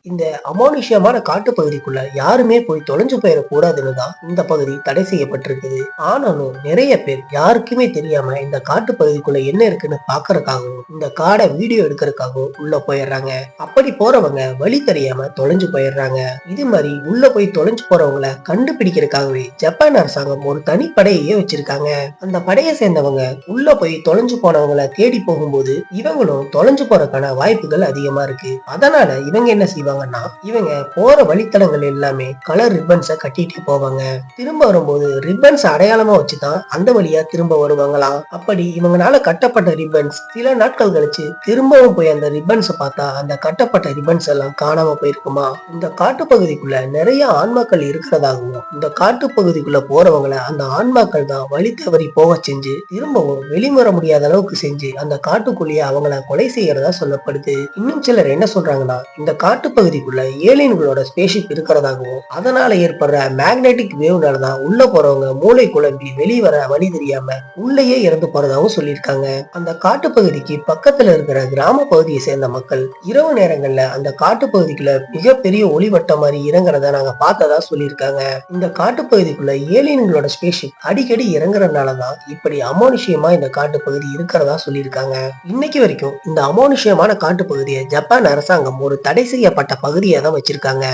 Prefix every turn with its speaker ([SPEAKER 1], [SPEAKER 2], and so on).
[SPEAKER 1] இந்த அமானுஷ்யமான காட்டுப்பகுதிக்குள்ள யாருமே போய் தொலைஞ்சு போயிடக்கூடாதுன்னு தான் இந்த பகுதி தடை செய்யப்பட்டிருக்குது. ஆனாலும் நிறைய பேர் யாருக்குமே தெரியாம இந்த காட்டுப்பகுதிக்குள்ள என்ன இருக்குன்னு பாக்குறதுக்காகவும் இந்த காடை வீடியோ எடுக்கிறதுக்காகவும் உள்ள போயிடுறாங்க. அப்படி போறவங்க வழி தெரியாம தொலைஞ்சு போயிடுறாங்க. இது மாதிரி உள்ள போய் தொலைஞ்சு போறவங்களை கண்டுபிடிக்கிறதுக்காகவே ஜப்பான் அரசாங்கம் ஒரு தனி படையே வச்சிருக்காங்க. அந்த படையை சேர்ந்தவங்க உள்ள போய் தொலைஞ்சு போனவங்களை தேடி போகும்போது இவங்களும் தொலைஞ்சு போறதுக்கான வாய்ப்புகள் அதிகமா இருக்கு. அதனால இவங்க என்ன செய்வாங்கன்னா, இவங்க போற வழித்தடங்கள் எல்லாமே கலர் ரிப்பன்ஸ கட்டிட்டு போவாங்க. திரும்ப வரும்போது ரிப்பன்ஸ் அடையாளமா வச்சுதான் அந்த வழியா திரும்ப வருவாங்களாம். அப்படி இவங்கனால கட்டப்பட்ட ரிப்பன்ஸ் சில நாட்கள் கழிச்சு திரும்பவும் போய் அந்த ரிப்பன்ஸ பார்த்தா அந்த கட்டப்பட்ட ரிப்பன்ஸ் எல்லாம் காணாம போயிருக்குமா. இந்த காட்டுப்பகுதிக்குள்ள நிறைய ஆன்மாக்கள் இருக்கிறதாகவும் இந்த காட்டுப்பகுதிக்குள்ள போறவங்களை அந்த ஆன்மாக்கள் தான் வழி தவறி போக செஞ்சு திரும்பவும் வெளிவர முடியாத அளவுக்கு செஞ்சு அந்த காட்டுக்குள்ளேயே அவங்கள கொலை செய்யறதா சொல்லப்படுது. இன்னும் சிலர் என்ன சொல்றாங்கன்னா, இந்த காட்டுப்பகுதிக்குள்ள ஏலியன்களோட ஸ்பேஸ்ஷிப் இருக்கிறதாகவும் அதனால ஏற்படுற மேக்னெட்டிக் வேவ்னாலதான் உள்ள போறவங்க மூளை குழம்பி வெளிவர வழி தெரியாம உள்ளேயே இறந்து போறதாகவும் சொல்லியிருக்காங்க. அந்த காட்டுப்பகுதிக்கு பக்கத்துல இருக்கிற கிராம பகுதியை சேர்ந்த மக்கள் இரவு நேரங்கள்ல அந்த காட்டுப்பகுதிக்குள்ள மிகப்பெரிய ஒளிவட்டம் மாதிரி இறங்குறத நாங்க பார்த்ததா சொல்லியிருக்காங்க. இந்த காட்டுப்பகுதிக்குள்ள ஏலியன்களோட ஸ்பேஸ்ஷிப் அடிக்கடி இறங்குறதுனாலதான் இப்படி அமானுஷ்யமா இந்த காட்டுப்பகுதி இருக்கிறதா சொல்லியிருக்காங்க. இன்னைக்கு வரைக்கும் இந்த அமானுஷ்யமான காட்டுப்பகுதியை ஜப்பான் அரசாங்கம் ஒரு தடை செய்யப்பட்ட பகுதியை தான் வச்சிருக்காங்க.